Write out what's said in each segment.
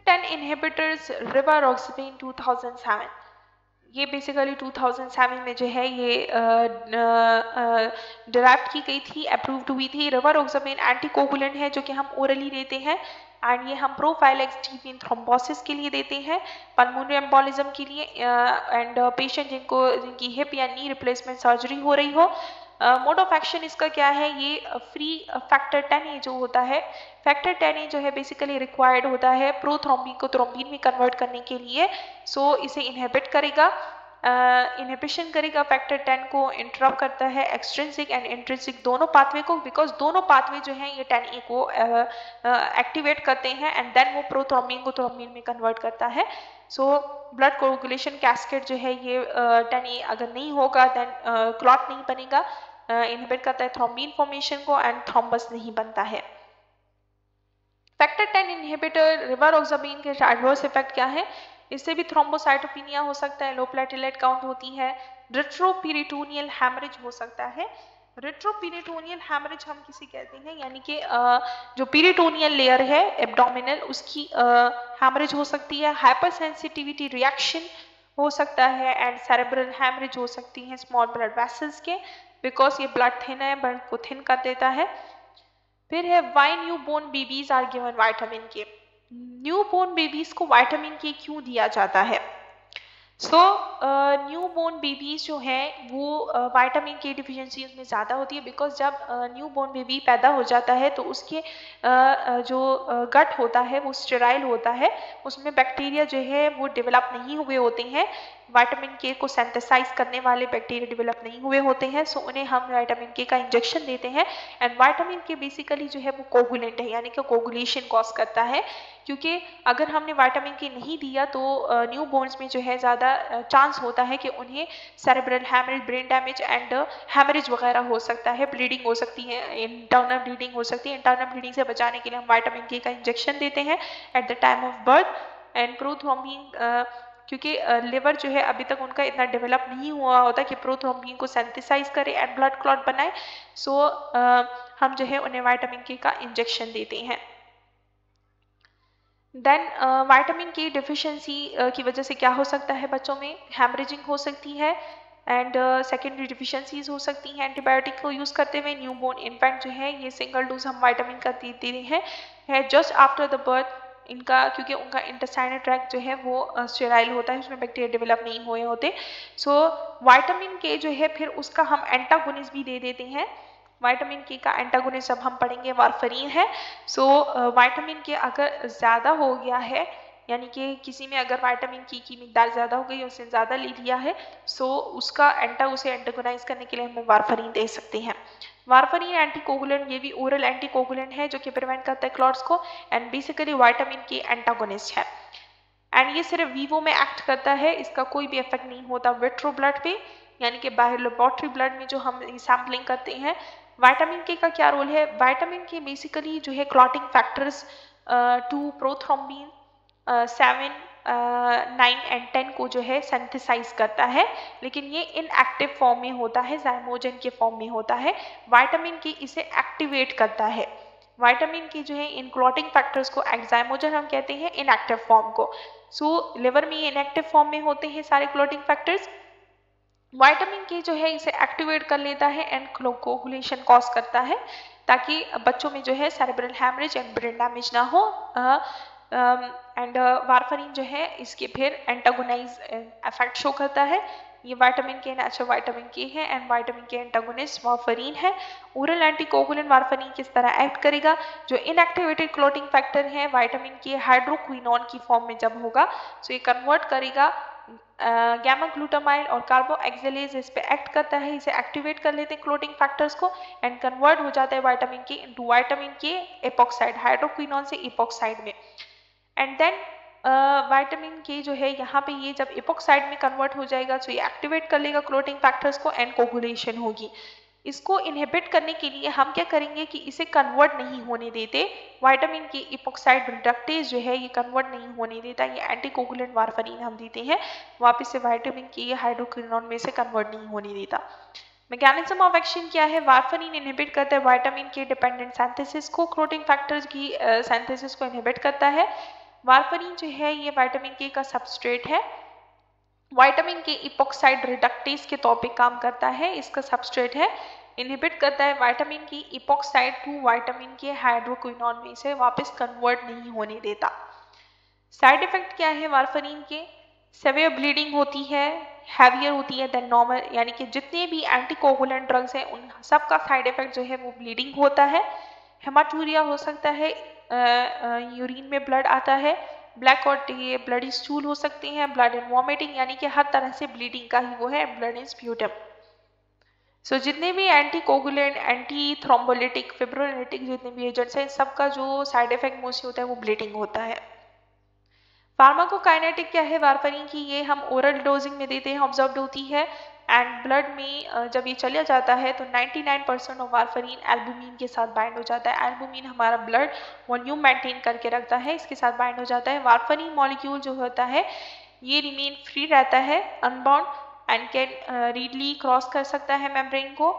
10 inhibitors rivaroxaban 2007, ये basically 2007 में जो है ये डिराइव की गई थी, अप्रूव्ड हुई थी। रिवारोक्साबेन एंटीकोगुलेंट है जो कि हम ओरली देते हैं एंड ये हम प्रोफाइलेक्स डीप इन थ्रोम्बोसिस के लिए देते हैं, पल्मोनरी एम्बोलिज्म के लिए एंड पेशेंट जिनकी हिप या नी रिप्लेसमेंट सर्जरी हो रही हो। मोड ऑफ एक्शन इसका क्या है, ये फ्री फैक्टर 10A जो होता है, फैक्टर 10A जो है बेसिकली रिक्वायर्ड होता है प्रोथ्रोम्बिन को थ्रोम्बिन में कन्वर्ट करने के लिए। सो इसे इनहिबिट करेगा, इनहिबिशन करेगा, फैक्टर 10 को इंटरप्ट करता है एक्सट्रिंसिक एंड इंट्रिंसिक दोनों पाथवे को, बिकॉज दोनों पाथवे जो हैं ये 10A को एक्टिवेट करते हैं एंड देन वो प्रोथ्रोम्बिन को थ्रोम्बिन में कन्वर्ट करता है। सो ब्लड कोगुलेशन कैस्केड जो है ये 10A अगर नहीं होगा देन क्लॉट नहीं बनेगा, इनहिबिट करता है थ्रोम्बिन फॉर्मेशन को एंड थ्रोम्बस नहीं बनता है। फैक्टर 10 इनहिबिटर रिवारोक्साबेन के एडवर्स इफेक्ट क्या है, इससे भी थ्रोम्बोसाइटोपिनिया हो सकता है, लो प्लेटलेट काउंट होती है, रेट्रोपेरिटोनियल हैमरेज हो सकता है। रेट्रोपेरिटोनियल हैमरेज हम किसे कहते हैं, यानी कि जो पेरिटोनियल लेयर है एब्डोमिनल उसकी हैमरेज हो सकती है, हाइपरसेंसिटिविटी रिएक्शन हो सकता है एंड सेरेब्रल हैमरेज हो सकती है स्मॉल ब्लड वेसल्स के, बिकॉज ये ब्लड थिन है, ब्लड को थिन कर देता है। फिर है why newborn babies are given vitamin K, newborn babies को विटामिन के क्यों दिया जाता है। सो न्यू बोर्न बेबीज जो हैं वो विटामिन के डिफिशिएंसी उसमें ज़्यादा होती है, बिकॉज जब न्यू बोर्न बेबी पैदा हो जाता है तो उसके जो गट होता है वो स्टेराइल होता है, उसमें बैक्टीरिया जो है वो डेवलप नहीं हुए होते हैं, विटामिन के को सिंथेसाइज करने वाले बैक्टीरिया डेवलप नहीं हुए होते हैं। सो उन्हें हम विटामिन के का इंजेक्शन देते हैं एंड विटामिन के बेसिकली जो है वो कोगुलेंट है, यानी कि कोगुलेशन कॉज करता है, क्योंकि अगर हमने विटामिन के नहीं दिया तो न्यू बोर्न्स में जो है ज़्यादा चांस होता है कि उन्हें cerebral haemorrhage, brain damage and haemorrhage वगैरह हो सकता है, ब्लीडिंग हो सकती है, इंटरनल ब्लीडिंग हो सकती है। इंटरनल ब्लीडिंग से बचाने के लिए हम विटामिन के का इंजेक्शन देते हैं at the time of birth and prothrombin, क्योंकि लिवर जो है अभी तक उनका इतना डेवलप नहीं हुआ होता कि प्रोथ्रोम्बिन को सिंथेसाइज करे एंड ब्लड क्लॉट बनाए। सो हम जो है उन्हें विटामिन के का इंजेक्शन देते हैं। देन विटामिन के डिफिशिएंसी की वजह से क्या हो सकता है, बच्चों में हैमरेजिंग हो सकती है एंड सेकेंडरी डिफिशिएंसीज हो सकती हैं। एंटीबायोटिक को यूज़ करते हुए न्यू बोर्न इन्फेंट जो है ये सिंगल डोज हम विटामिन का देते हैं जस्ट आफ्टर द बर्थ इनका, क्योंकि उनका इंटेस्टाइनल ट्रैक्ट जो है वो स्टेराइल होता है, उसमें बैक्टीरिया डेवलप नहीं हुए होते। सो विटामिन के जो है फिर उसका हम एंटागोनिस्ट भी दे देते हैं। विटामिन के का एंटागोनिस्ट अब हम पढ़ेंगे वारफरीन है। सो विटामिन के अगर ज़्यादा हो गया है, यानी कि किसी में अगर विटामिन की मिकदार ज़्यादा हो गई, उसने ज़्यादा ले लिया है, सो उसका उसे एंटागोनाइज करने के लिए हम वारफरीन दे सकते हैं। वारफरीन एंटीकोगुलेंट, ये भी ओरल एंटीकोगुलेंट है जो कि प्रिवेंट करता है क्लॉट्स को एंड बेसिकली विटामिन के एंटागोनिस्ट है एंड ये सिर्फ वीवो में एक्ट करता है, इसका कोई भी इफेक्ट नहीं होता विट्रो ब्लड पे, यानी कि बाहर लेबोरेटरी ब्लड में जो हम सैम्पलिंग करते हैं। विटामिन के का क्या रोल है, विटामिन के बेसिकली जो है क्लॉटिंग फैक्टर्स 2 प्रोथ्रोम्बिन 7 9 एंड 10 को जो है सिंथेसाइज करता है, लेकिन ये इनएक्टिव फॉर्म में होता है, ज़ाइमोजन के फॉर्म में होता है। विटामिन के इसे एक्टिवेट करता है, विटामिन के जो है इन क्लॉटिंग फैक्टर्स को एक्साइमोजन हम कहते हैं इनएक्टिव फॉर्म को। सो लिवर में ये इनएक्टिव फॉर्म में होते हैं सारे क्लॉटिंग फैक्टर्स। विटामिन के जो है इसे एक्टिवेट कर लेता है एंड कोगुलेशन कॉज करता है, ताकि बच्चों में जो है cerebral haemorrhage and brain damage ना हो एंड वारफरीन जो है इसके फिर एंटागोनाइज इफेक्ट शो करता है। ये विटामिन के नेचुरल विटामिन के है एंड विटामिन के एंटागोनिस्ट वारफरीन है। ओरल एंटीकोगुलेंट वारफरीन किस तरह एक्ट करेगा, जो इनएक्टिवेटेड क्लॉटिंग फैक्टर है विटामिन के हाइड्रोक्विनोन की फॉर्म में जब होगा, सो ये कन्वर्ट करेगा गैमा ग्लूटामाइल और कार्बोक्सिलेज इस पे एक्ट करता है, इसे एक्टिवेट कर लेते हैं क्लॉटिंग फैक्टर्स को एंड कन्वर्ट हो जाता है विटामिन के इनटू विटामिन के एपॉक्साइड, हाइड्रोक्विनोन से एपॉक्साइड में एंड देन विटामिन के जो है यहाँ पे ये जब एपॉक्साइड में कन्वर्ट हो जाएगा तो ये एक्टिवेट कर लेगा क्लॉटिंग फैक्टर्स को एंड कोगुलेशन होगी। इसको इनहिबिट करने के लिए हम क्या करेंगे कि इसे कन्वर्ट नहीं होने देते, विटामिन के इपॉक्साइड रिडक्टेज जो है ये कन्वर्ट नहीं होने देता, ये एंटीकोगुलेंट वारफरीन हम देते हैं, वापस से विटामिन के हाइड्रोक्विनोन में से कन्वर्ट नहीं होने देता। मैकेनिज्म ऑफ एक्शन क्या है, वारफरीन इनहिबिट करता है विटामिन के डिपेंडेंट सिंथेसिस को, क्लॉटिंग फैक्टर्स की सिंथेसिस को इनहिबिट करता है। वार्फरिन जो है ये विटामिन के का सबस्ट्रेट है। विटामिन के इपॉक्साइड रिडक्टेज के तौर पे काम करता है, इसका सबस्ट्रेट है। इनहिबिट करता है विटामिन की इपॉक्साइड टू विटामिन के हाइड्रोक्विनोन में इसे वापस कन्वर्ट नहीं होने देता। साइड इफेक्ट क्या है वार्फरिन के? सेवियर ब्लीडिंग होती है, हैवियर होती है देन नॉर्मल, यानी कि जितने भी एंटीकोगुलेंट ड्रग्स हैं उन सब का साइड इफेक्ट जो है वो ब्लीडिंग होता है। हेमाटूरिया हो सकता है, यूरिन में ब्लड आता है, ब्लैक और ब्लडी स्टूल हो सकते हैं, ब्लड एंड वॉमिटिंग, यानी कि हर तरह से ब्लीडिंग का ही वो है ब्लड इन स्प्यूटम। सो जितने भी एंटीकोगुलेंट, एंटी थ्रोम्बोलिटिक, फिब्रोलिटिक जितने भी एजेंट्स हैं सबका जो साइड इफेक्ट मोस्टली होता है वो ब्लीडिंग होता है। फार्माकोकाइनेटिक क्या है वार्फरिन की? ये हम ओरल डोजिंग में देते हैं, ऑब्जर्व्ड होती है एंड ब्लड में जब ये चला जाता है तो 99% ऑफ वार्फरिन एल्बुमिन के साथ बाइंड हो जाता है। एल्बुमिन हमारा ब्लड वॉल्यूम मेंटेन करके रखता है, इसके साथ बाइंड हो जाता है। वार्फरिन मॉलिक्यूल जो होता है ये रिमेन फ्री रहता है, unbound and can readily cross कर सकता है मेम्ब्रेन को,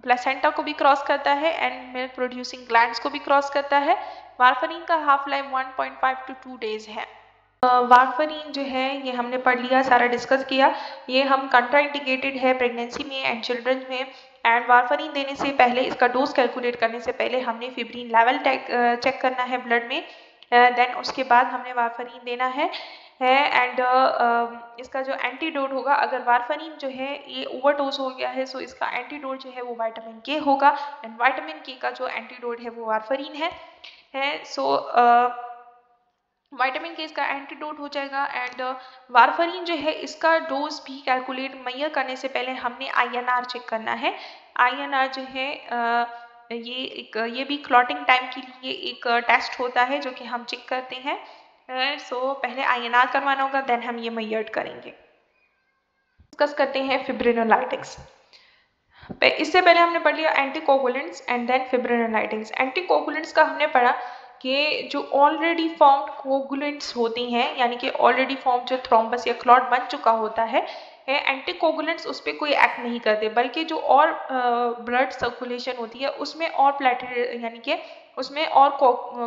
प्लेसेंटा को भी क्रॉस करता है एंड मिल्क प्रोड्यूसिंग ग्लैंड्स को भी क्रॉस करता है। वार्फरिन का हाफ लाइफ 1.5 to 2 days है। वार्फरिन जो है ये हमने पढ़ लिया, सारा डिस्कस किया। ये हम कंट्राइंडिकेटेड है प्रेगनेंसी में एंड चिल्ड्रन में। एंड वार्फरिन देने से पहले, इसका डोज कैलकुलेट करने से पहले हमने फिब्रिन लेवल चेक करना है ब्लड में, देन उसके बाद हमने वार्फरिन देना है एंड इसका जो एंटीडोट होगा, अगर वार्फरिन जो है ये ओवरडोज हो गया है सो इसका एंटीडोट जो है वो विटामिन के होगा एंड विटामिन के का जो एंटीडोट है वो वार्फरिन है। सो विटामिन के इसका एंटीडोट हो जाएगा एंड वार्फरिन जो है इसका डोज भी कैलकुलेट मेजर करने से पहले हमने INR चेक करना है। INR जो है ये भी क्लॉटिंग टाइम के लिए एक टेस्ट होता है जो कि हम चेक करते हैं। सो पहले INR करवाना होगा, देन हम ये मेजर करेंगे। डिस्कस करते हैं फिब्रिनोलाइटिक्स। इससे पहले हमने पढ़ लिया एंटीकोगुलेंट्स एंड देन फिब्रिनोलाइटिक्स। एंटीकोगुलेंट्स का हमने पढ़ा कि जो ऑलरेडी फॉर्म्ड कोगुलेंट्स होती हैं, यानी कि ऑलरेडी फॉर्म जो थ्रोम्बस या क्लॉट बन चुका होता है एंटीकोगुलेंट्स उस पर कोई एक्ट नहीं करते, बल्कि जो और ब्लड सर्कुलेशन होती है उसमें और प्लेटलेट यानी कि उसमें और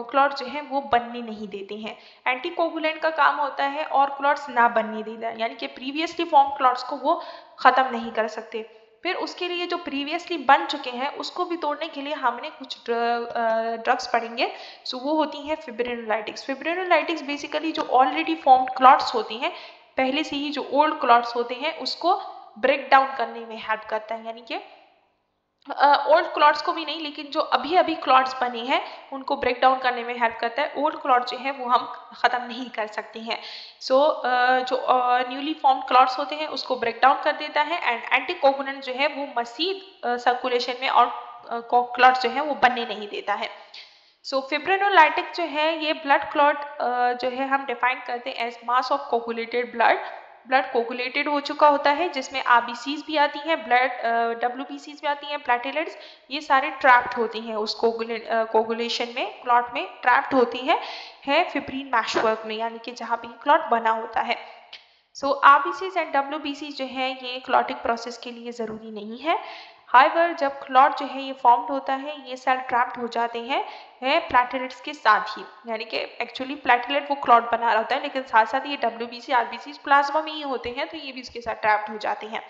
क्लॉट जो है वो बनने नहीं देते हैं। एंटीकोगुलेंट का काम होता है और क्लॉट्स ना बनने देना, यानी कि प्रीवियसली फॉर्म क्लॉट्स को वो ख़त्म नहीं कर सकते। फिर उसके लिए जो प्रीवियसली बन चुके हैं उसको भी तोड़ने के लिए हमने कुछ ड्रग्स पढ़ेंगे। सो वो होती हैं फिब्रिनोलाइटिक्स। फिब्रिनोलाइटिक्स बेसिकली जो ऑलरेडी फॉर्म्ड क्लॉट्स होती हैं, पहले से ही जो ओल्ड क्लॉट्स होते हैं उसको ब्रेक डाउन करने में हेल्प करता है, यानी कि ओल्ड क्लॉट्स को भी नहीं लेकिन जो अभी अभी क्लॉट्स बने हैं उनको ब्रेक डाउन करने में हेल्प करता है। ओल्ड क्लॉट जो है वो हम ख़त्म नहीं कर सकते हैं। सो जो न्यूली फॉर्म्ड क्लॉट्स होते हैं उसको ब्रेक डाउन कर देता है एंड एंटीकोगुलेंट जो है वो मज़ीद सर्कुलेशन में और क्लॉट्स जो है वो बनने नहीं देता है। सो फिब्रिनोलाइटिक जो है ये ब्लड क्लॉट जो है हम डिफाइन करते हैं as mass of coagulated blood coagulated हो चुका होता है जिसमें RBCs भी आती हैं, ब्लड WBCs भी आती हैं, प्लेटलेट्स, ये सारे ट्रैप्ड होती हैं उस कोगुलेशन में, क्लॉट में ट्रैप्ड होती है फिब्रिन मैशवर्क में, यानी कि जहाँ पे क्लॉट बना होता है। सो RBCs एंड WBCs जो है ये क्लॉटिंग प्रोसेस के लिए ज़रूरी नहीं है। हाइवर जब क्लॉट जो है ये फॉर्म्ड होता है ये सेल ट्रैप्ड हो जाते हैं प्लेटलेट्स के साथ ही, यानी कि एक्चुअली प्लेटलेट वो क्लॉट बना रहा होता है लेकिन साथ साथ ये WBC RBCs प्लाज्मा में ही होते हैं तो ये भी इसके साथ ट्रैप्ड हो जाते हैं।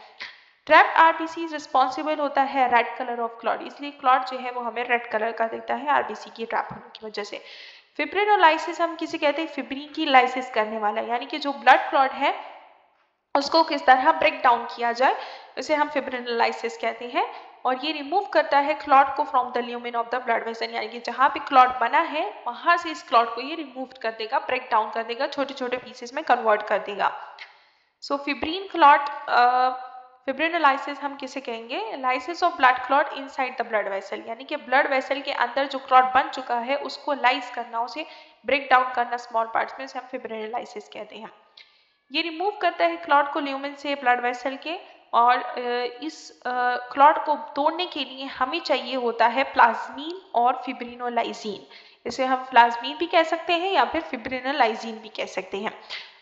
ट्रैप्ड RBCs रिस्पॉन्सिबल होता है रेड कलर ऑफ क्लॉट, इसलिए क्लॉट जो है वो हमें रेड कलर का दिखता है RBC की ट्रैप होने की वजह से। फिब्रिनोलाइसिस हम किसे कहते हैं? फिब्रिन की लाइसिस करने वाला, यानी कि जो ब्लड क्लॉट है उसको किस तरह ब्रेक डाउन किया जाए उसे हम फिब्रिनोलाइसिस कहते हैं। और ये रिमूव करता है क्लॉट को from the lumen of the blood vessel, यानी कि जहाँ पे क्लॉट बना है वहाँ से इस क्लॉट को ये रिमूव कर देगा, ब्रेक डाउन कर देगा, छोटे छोटे पीसेस में कन्वर्ट कर देगा। सो फिब्रिन क्लॉट फिब्रिनोलाइसिस हम किसे कहेंगे? Lysis of blood clot inside the blood vessel, यानी कि ब्लड वेसल के अंदर जो क्लॉट बन चुका है उसको लाइस करना, उसे ब्रेक डाउन करना स्मॉल पार्ट्स में, उसे हम फिब्रिनोलाइसिस कहते हैं। ये रिमूव करता है क्लॉट को ल्यूमेन से ब्लड वेसल के, और इस क्लॉट को तोड़ने के लिए हमें चाहिए होता है प्लाज्मीन और फिब्रिनोलाइसिन। इसे हम प्लाज्मीन भी कह सकते हैं या फिर फिब्रिनोलाइसिन भी कह सकते हैं।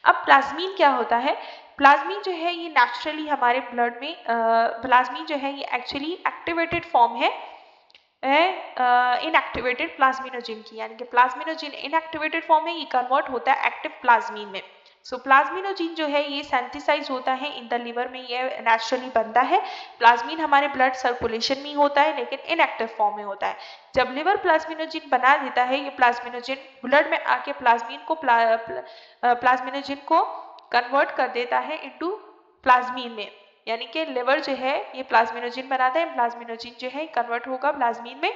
अब प्लाज्मीन क्या होता है? प्लाज्मीन जो है ये नेचुरली हमारे ब्लड में प्लाज्मीन जो है ये एक्चुअली एक्टिवेटेड फॉर्म है है इनएक्टिवेटेड प्लाज्मिनोजेन की, यानी कि प्लाज्मिनोजेन इनएक्टिवेटेड फॉर्म में ये कन्वर्ट होता है एक्टिव प्लाज्मीन में। सो प्लाज्मिनोजेन जो है ये सिंथेसाइज होता है इन द लिवर में, ये नेचुरली बनता है। प्लाज्मीन हमारे ब्लड सर्कुलेशन में होता है लेकिन इनएक्टिव फॉर्म में होता है। जब लिवर प्लाज्मिनोजेन बना देता है, ये प्लाज्मिनोजेन ब्लड में आके प्लाज्मिनोजेन को कन्वर्ट कर देता है इनटू प्लाज्मीन में, यानी कि लिवर जो है ये प्लाज्मिनोजेन बनाता है, प्लाज्मिनोजेन जो है कन्वर्ट होगा प्लाज्मीन में।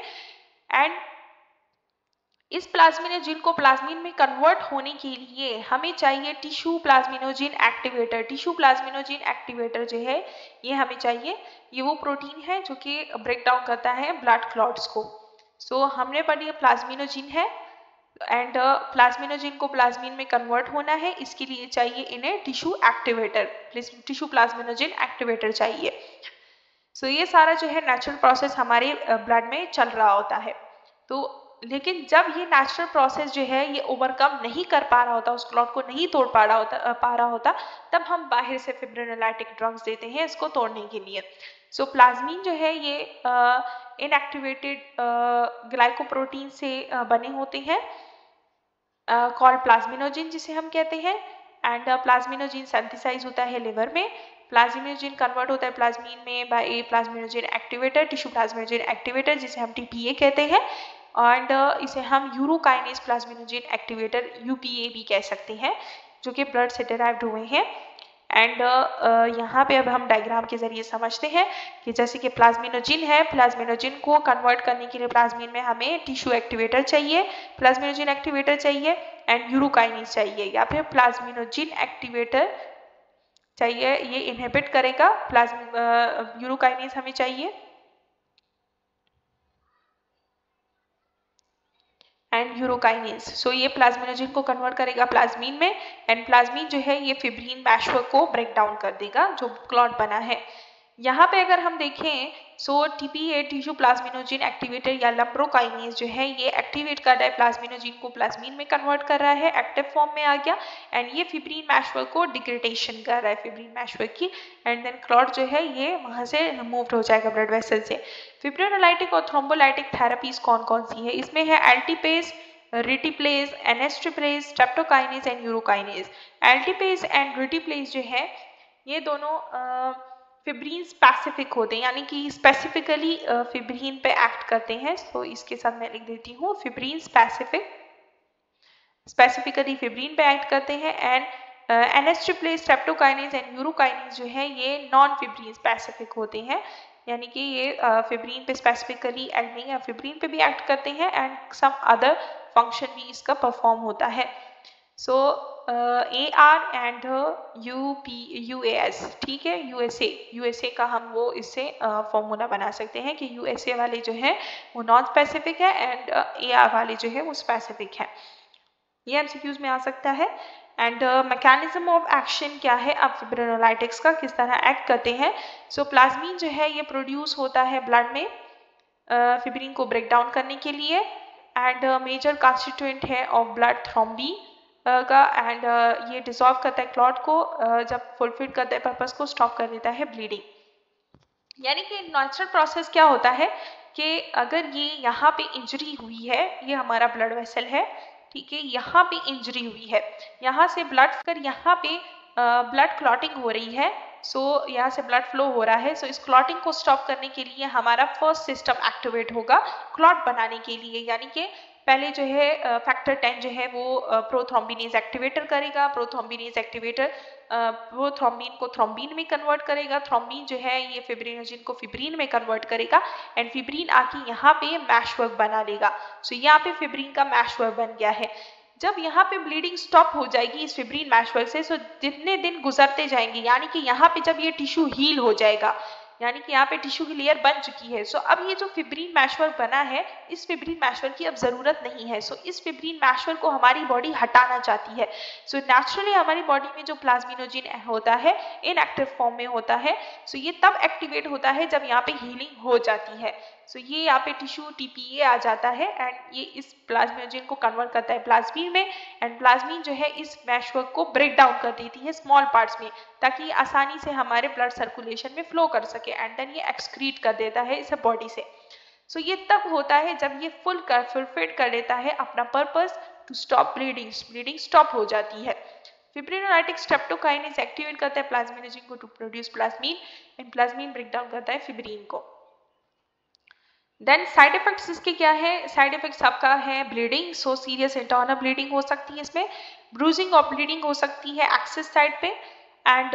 एंड इस प्लाज्मिनोजेन को प्लाज्मीन में कन्वर्ट होने के लिए हमें चाहिए tissue plasminogen activator. Tissue plasminogen activator जो है ये हमें चाहिए, ये वो प्रोटीन है जो कि ब्रेक डाउन करता है ब्लड क्लॉट्स को। सो हमने पढ़ी प्लाज्मिनोजेन है एंड प्लाज्मिनोजेन को प्लाज्मीन में कन्वर्ट होना है, इसके लिए चाहिए इन्हें tissue activator, tissue plasminogen activator चाहिए। सो ये सारा जो है नेचुरल प्रोसेस हमारे ब्लड में चल रहा होता है। तो लेकिन जब ये नेचुरल प्रोसेस जो है ये ओवरकम नहीं कर पा रहा होता, उस क्लॉट को नहीं तोड़ पा रहा होता, तब हम बाहर से फिब्रिनोलाइटिक ड्रग्स देते हैं इसको तोड़ने के लिए। सो प्लाज्मीन जो है ये इनएक्टिवेटेड ग्लाइकोप्रोटीन से बने होते हैं कॉल्ड प्लाज्मिनोजेन जिसे हम कहते हैं। एंड प्लाज्मिनोजेन सिंथेसाइज होता है लिवर में, प्लाज्मिनोजेन कन्वर्ट होता है प्लाज्मीन में बाय ए plasminogen activator, tissue plasminogen activator जिसे हम टीपीए कहते हैं। एंड इसे हम यूरोकाइनेज प्लाज्मिनोजेन एक्टिवेटर यूपीए भी कह सकते हैं, जो कि ब्लड से डिराइव्ड हुए हैं। एंड यहाँ पे अब हम डायग्राम के जरिए समझते हैं कि जैसे कि प्लाज्मिनोजेन है, प्लाज्मिनोजेन को कन्वर्ट करने के लिए प्लाज्मीन में हमें टिश्यू एक्टिवेटर चाहिए, प्लाज्मिनोजेन एक्टिवेटर चाहिए एंड यूरोकाइनेज चाहिए, या फिर प्लाज्मिनोजेन एक्टिवेटर चाहिए, ये इनहिबिट करेगा, यूरोकाइनेज हमें चाहिए एंड यूरोकाइनेज। सो ये प्लाज्मिनोजेन को कन्वर्ट करेगा प्लाज्मीन में एंड प्लाज्मीन जो है ये फिब्रिन मैशवर्क को ब्रेक डाउन कर देगा जो क्लॉट बना है। यहाँ पे अगर हम देखें सो टीपीए टिश्यू प्लाज्मिनोजेन एक्टिवेटर या लंब्रोकाइनेज जो है ये एक्टिवेट कर रहा है प्लाज्मिनोजेन को, प्लाज्मीन में कन्वर्ट कर रहा है, एक्टिव फॉर्म में आ गया एंड ये फिब्रिन मैशवर्क को डिग्रेडेशन कर रहा है फिब्रिन मैशवर्क की, एंड देन क्लॉट जो है ये वहाँ से मूव हो जाएगा ब्लड वेसल से। फिब्रिनोलाइटिक और थ्रोम्बोलाइटिक थेरेपीज कौन कौन सी है, इसमें है एल्टीपेज, रिटिप्लेज, एनेस्ट्रिप्लेज, स्ट्रेप्टोकाइनेज एंड यूरोकाइनेज। एल्टीपेज एंड रिटिप्लेज जो है ये दोनों फिब्रिन स्पेसिफिक होते हैं, यानी कि स्पेसिफिकली फिब्रिन पे एक्ट करते हैं। तो इसके साथ मैं लिख देती हूँ फिब्रिन स्पेसिफिकली फिब्रिन पे एक्ट करते हैं। एंड एनेस्ट्रिप्लेज, स्ट्रेप्टोकाइनेज एंड यूरोकाइनेज जो है ये नॉन फिब्रिन स्पेसिफिक होते हैं, यानी कि ये फिब्रिन पे स्पेसिफिकली एक्ट नहीं है, फिब्रिन पे भी एक्ट करते हैं एंड सम अदर फंक्शन भी इसका परफॉर्म होता है। सो AR एंड UAS, ठीक है, यूएसए का हम वो इससे फॉर्मूला बना सकते हैं कि यूएसए वाले जो है वो नॉन स्पेसिफिक है एंड AR वाले जो है वो स्पेसिफिक है। ये एमसीक्यूज में आ सकता है। एंड मैकेनिज्म ऑफ एक्शन क्या है अब फिब्रिनोलाइटिक्स का, किस तरह एक्ट करते हैं। सो प्लाज्मीन जो है ये प्रोड्यूस होता है ब्लड में फिब्रिन को ब्रेक डाउन करने के लिए एंड मेजर कॉन्स्टिट्यूएंट है ऑफ ब्लड थ्रोम्बी का, एंड ये डिसॉल्व करता है क्लॉट को, जब फुलफिल करता है पर्पस को, स्टॉप कर देता है ब्लीडिंग। यानी कि नेचुरल प्रोसेस क्या होता है कि अगर ये यहाँ पे इंजरी हुई है, ये हमारा ब्लड वेसल है, ठीक है, यहाँ पे इंजरी हुई है, यहाँ से ब्लड कर यहाँ पे ब्लड क्लॉटिंग हो रही है, सो यहाँ से ब्लड फ्लो हो रहा है। सो इस क्लॉटिंग को स्टॉप करने के लिए हमारा फर्स्ट सिस्टम एक्टिवेट होगा क्लॉट बनाने के लिए, यानी कि पहले जो है फैक्टर 10 जो है वो प्रोथ्रोम्बिनेज एक्टिवेटर करेगा, प्रोथ्रोम्बिनेज एक्टिवेटर प्रोथ्रोम्बिन को थ्रोम्बिन में कन्वर्ट करेगा, थ्रोम्बिन जो है ये फिब्रिनोजेन को फिब्रिन में कन्वर्ट करेगा एंड फिब्रिन आके यहाँ पे मैशवर्क बना लेगा। सो यहाँ पे फिब्रिन का मैशवर्क बन गया है। जब यहाँ पे ब्लीडिंग स्टॉप हो जाएगी इस फिब्रिन मैशवर्क से, सो जितने दिन गुजरते जाएंगे, यानी कि यहाँ पे जब ये टिश्यू हील हो जाएगा, यानी कि यहाँ पे टिश्यू की लेयर बन चुकी है, सो अब ये जो फिब्रिन मैशवर्क बना है, इस फिब्रिन मैशवर्क की अब जरूरत नहीं है। सो इस फिब्रिन मैशवर्क को हमारी बॉडी हटाना चाहती है। सो नेचुरली हमारी बॉडी में जो प्लाज्मिनोजेन होता है इनएक्टिव फॉर्म में होता है, सो ये तब एक्टिवेट होता है जब यहाँ पे हीलिंग हो जाती है। सो ये यहाँ पे टिश्यू टीपीए आ जाता है एंड ये इस प्लाज्मिनोजेन को कन्वर्ट करता है प्लाज्मीन में, एंड प्लाज्मीन जो है इस मैशवर्क को ब्रेक डाउन कर देती है स्मॉल पार्ट्स में, ताकि आसानी से हमारे ब्लड सर्कुलेशन में फ्लो कर सके, एंड देन ये एक्सक्रीट कर देता है इसे बॉडी से। सो ये तब होता है जब ये फुलफिल कर लेता है अपना purpose to stop bleeding, bleeding stop हो जाती है। फिब्रिनोलाइटिक स्ट्रेप्टोकाइनेज एक्टिवेट करता है प्लाज्मिन एंजाइम को to produce plasmin, and plasmin break down करता है फिब्रिन को। देन साइड इफेक्ट्स इसके क्या है? साइड इफेक्ट्स आपका है bleeding, so serious internal bleeding हो सकती है इसमें, ब्रूजिंग और ब्लीडिंग हो सकती है एक्सिस साइड पे, एंड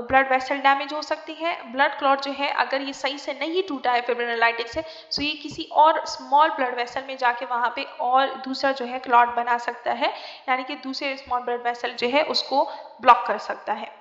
ब्लड वेसल डैमेज हो सकती है। ब्लड क्लॉट जो है अगर ये सही से नहीं टूटा है फिब्रिनोलाइटिक से, सो ये किसी और स्मॉल ब्लड वेसल में जाके वहाँ पे और दूसरा जो है क्लॉट बना सकता है, यानी कि दूसरे स्मॉल ब्लड वेसल जो है उसको ब्लॉक कर सकता है।